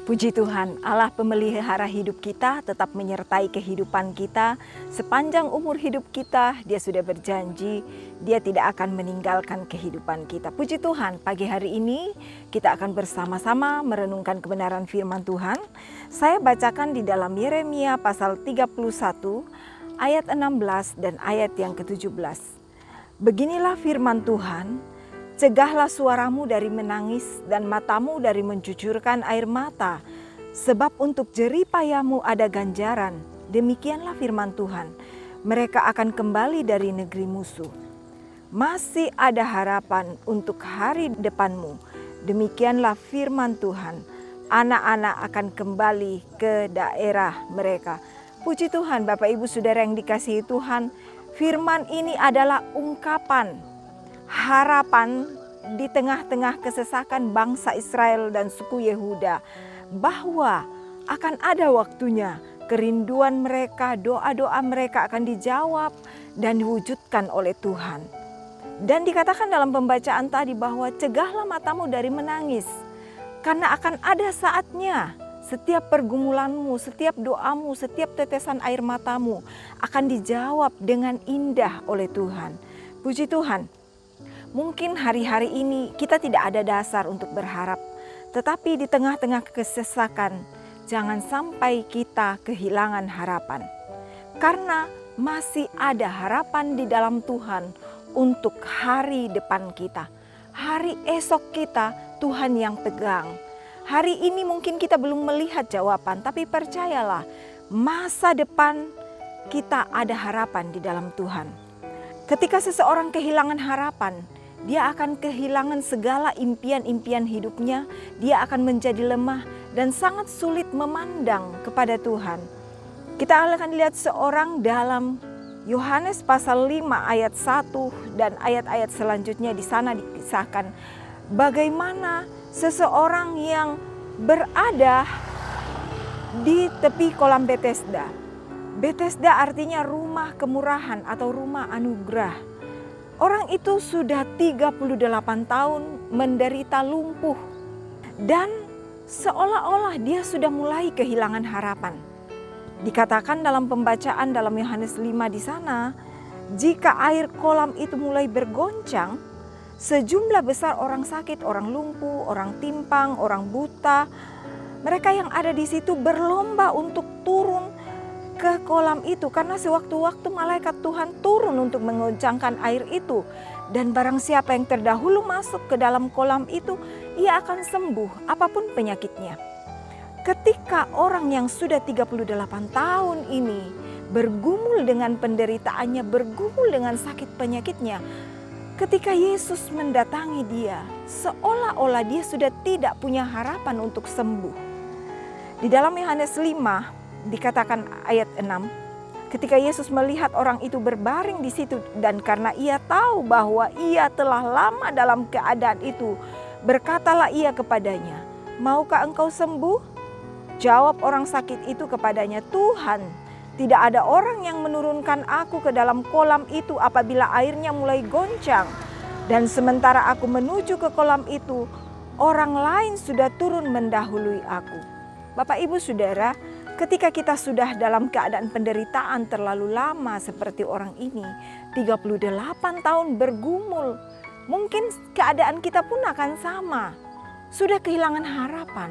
Puji Tuhan, Allah pemelihara hidup kita tetap menyertai kehidupan kita. Sepanjang umur hidup kita, Dia sudah berjanji, Dia tidak akan meninggalkan kehidupan kita. Puji Tuhan, pagi hari ini kita akan bersama-sama merenungkan kebenaran firman Tuhan. Saya bacakan di dalam Yeremia pasal 31, ayat 16 dan ayat yang ke-17. Beginilah firman Tuhan. Cegahlah suaramu dari menangis dan matamu dari mencucurkan air mata, sebab untuk jeripayamu ada ganjaran. Demikianlah firman Tuhan, mereka akan kembali dari negeri musuh. Masih ada harapan untuk hari depanmu. Demikianlah firman Tuhan, anak-anak akan kembali ke daerah mereka. Puji Tuhan, Bapak Ibu Saudara yang dikasihi Tuhan, firman ini adalah ungkapan harapan di tengah-tengah kesesakan bangsa Israel dan suku Yehuda, bahwa akan ada waktunya kerinduan mereka, doa-doa mereka akan dijawab dan diwujudkan oleh Tuhan. Dan dikatakan dalam pembacaan tadi bahwa cegahlah matamu dari menangis, karena akan ada saatnya setiap pergumulanmu, setiap doamu, setiap tetesan air matamu akan dijawab dengan indah oleh Tuhan. Puji Tuhan. Mungkin hari-hari ini kita tidak ada dasar untuk berharap, tetapi di tengah-tengah kesesakan, jangan sampai kita kehilangan harapan. Karena masih ada harapan di dalam Tuhan untuk hari depan kita. Hari esok kita Tuhan yang pegang. Hari ini mungkin kita belum melihat jawaban, tapi percayalah, masa depan kita ada harapan di dalam Tuhan. Ketika seseorang kehilangan harapan, dia akan kehilangan segala impian-impian hidupnya. Dia akan menjadi lemah dan sangat sulit memandang kepada Tuhan. Kita akan lihat seorang dalam Yohanes pasal 5 ayat 1 dan ayat-ayat selanjutnya. Di sana dikisahkan bagaimana seseorang yang berada di tepi kolam Betesda. Betesda artinya rumah kemurahan atau rumah anugerah. Orang itu sudah 38 tahun menderita lumpuh dan seolah-olah dia sudah mulai kehilangan harapan. Dikatakan dalam pembacaan dalam Yohanes 5 di sana, jika air kolam itu mulai bergoncang, sejumlah besar orang sakit, orang lumpuh, orang timpang, orang buta, mereka yang ada di situ berlomba untuk turun ke kolam itu, karena sewaktu-waktu malaikat Tuhan turun untuk mengoncangkan air itu. Dan barang siapa yang terdahulu masuk ke dalam kolam itu, ia akan sembuh apapun penyakitnya. Ketika orang yang sudah 38 tahun ini bergumul dengan penderitaannya, bergumul dengan sakit penyakitnya, ketika Yesus mendatangi dia, seolah-olah dia sudah tidak punya harapan untuk sembuh. Di dalam Yohanes 5 dikatakan ayat 6, ketika Yesus melihat orang itu berbaring di situ dan karena ia tahu bahwa ia telah lama dalam keadaan itu, berkatalah ia kepadanya, "Maukah engkau sembuh?" Jawab orang sakit itu kepadanya, "Tuhan, tidak ada orang yang menurunkan aku ke dalam kolam itu apabila airnya mulai goncang. Dan sementara aku menuju ke kolam itu, orang lain sudah turun mendahului aku." Bapak Ibu Saudara, ketika kita sudah dalam keadaan penderitaan terlalu lama seperti orang ini, 38 tahun bergumul, mungkin keadaan kita pun akan sama. Sudah kehilangan harapan.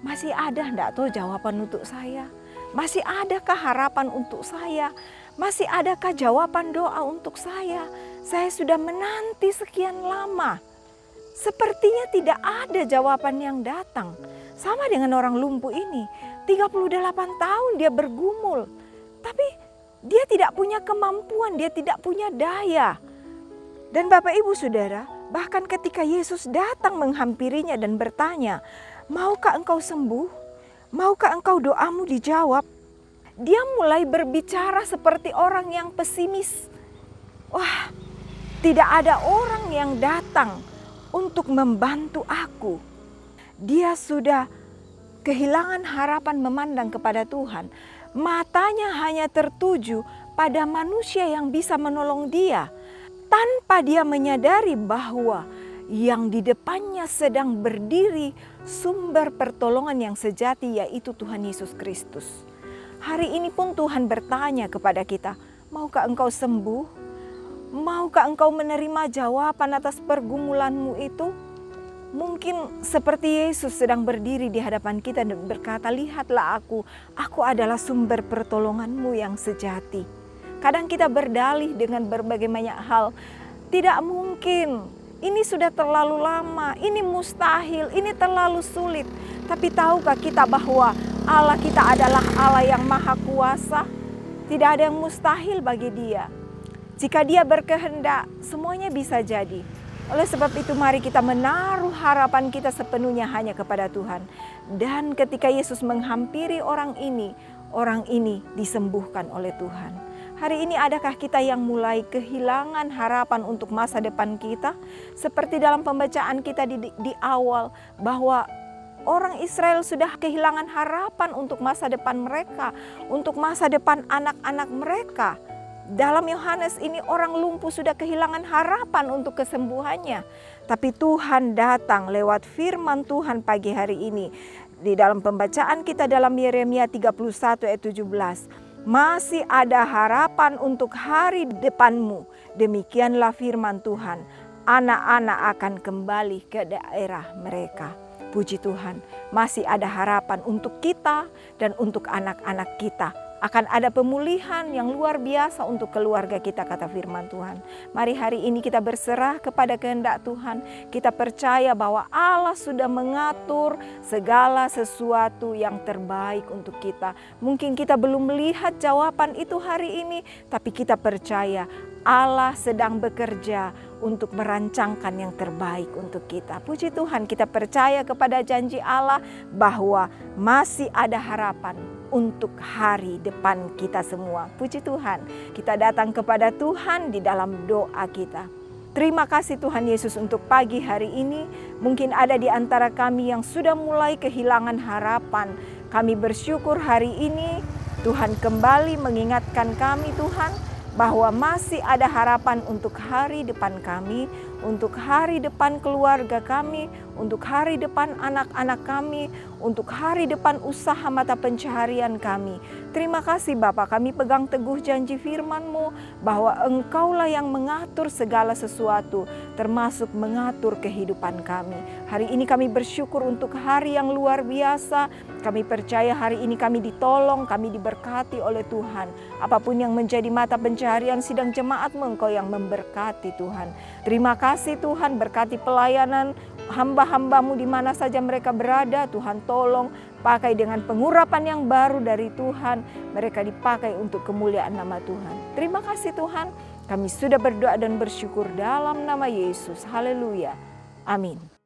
Masih ada enggak tuh jawaban untuk saya? Masih adakah harapan untuk saya? Masih adakah jawaban doa untuk saya? Saya sudah menanti sekian lama. Sepertinya tidak ada jawaban yang datang. Sama dengan orang lumpuh ini, 38 tahun dia bergumul, tapi dia tidak punya kemampuan, dia tidak punya daya. Dan Bapak Ibu Saudara, bahkan ketika Yesus datang menghampirinya dan bertanya, "Maukah engkau sembuh? Maukah engkau doamu dijawab?" Dia mulai berbicara seperti orang yang pesimis. Wah, tidak ada orang yang datang untuk membantu aku. Dia sudah kehilangan harapan memandang kepada Tuhan. Matanya hanya tertuju pada manusia yang bisa menolong dia. Tanpa dia menyadari bahwa yang di depannya sedang berdiri sumber pertolongan yang sejati, yaitu Tuhan Yesus Kristus. Hari ini pun Tuhan bertanya kepada kita, maukah engkau sembuh? Maukah engkau menerima jawaban atas pergumulanmu itu? Mungkin seperti Yesus sedang berdiri di hadapan kita dan berkata, lihatlah aku adalah sumber pertolonganmu yang sejati. Kadang kita berdalih dengan berbagai banyak hal, tidak mungkin, ini sudah terlalu lama, ini mustahil, ini terlalu sulit. Tapi tahukah kita bahwa Allah kita adalah Allah yang maha kuasa? Tidak ada yang mustahil bagi Dia. Jika Dia berkehendak, semuanya bisa jadi. Oleh sebab itu mari kita menaruh harapan kita sepenuhnya hanya kepada Tuhan. Dan ketika Yesus menghampiri orang ini disembuhkan oleh Tuhan. Hari ini adakah kita yang mulai kehilangan harapan untuk masa depan kita? Seperti dalam pembacaan kita di awal, bahwa orang Israel sudah kehilangan harapan untuk masa depan mereka, untuk masa depan anak-anak mereka. Dalam Yohanes ini orang lumpuh sudah kehilangan harapan untuk kesembuhannya. Tapi Tuhan datang lewat firman Tuhan pagi hari ini. Di dalam pembacaan kita dalam Yeremia 31 ayat 17. Masih ada harapan untuk hari depanmu. Demikianlah firman Tuhan. Anak-anak akan kembali ke daerah mereka. Puji Tuhan, masih ada harapan untuk kita dan untuk anak-anak kita. Akan ada pemulihan yang luar biasa untuk keluarga kita, kata firman Tuhan. Mari hari ini kita berserah kepada kehendak Tuhan. Kita percaya bahwa Allah sudah mengatur segala sesuatu yang terbaik untuk kita. Mungkin kita belum melihat jawaban itu hari ini, tapi kita percaya Allah sedang bekerja untuk merancangkan yang terbaik untuk kita. Puji Tuhan, kita percaya kepada janji Allah bahwa masih ada harapan untuk hari depan kita semua. Puji Tuhan, kita datang kepada Tuhan di dalam doa kita. Terima kasih Tuhan Yesus untuk pagi hari ini. Mungkin ada di antara kami yang sudah mulai kehilangan harapan. Kami bersyukur hari ini Tuhan kembali mengingatkan kami Tuhan, bahwa masih ada harapan untuk hari depan kami, untuk hari depan keluarga kami, untuk hari depan anak-anak kami, untuk hari depan usaha mata pencaharian kami. Terima kasih Bapa, kami pegang teguh janji firman-Mu bahwa Engkaulah yang mengatur segala sesuatu, termasuk mengatur kehidupan kami. Hari ini kami bersyukur untuk hari yang luar biasa. Kami percaya hari ini kami ditolong, kami diberkati oleh Tuhan. Apapun yang menjadi mata pencaharian sidang jemaat-Mu, Engkau yang memberkati Tuhan. Terima kasih Tuhan, berkati pelayanan hamba-hamba-Mu di mana saja mereka berada. Tuhan tolong, pakai dengan pengurapan yang baru dari Tuhan. Mereka dipakai untuk kemuliaan nama Tuhan. Terima kasih Tuhan, kami sudah berdoa dan bersyukur dalam nama Yesus. Haleluya. Amin.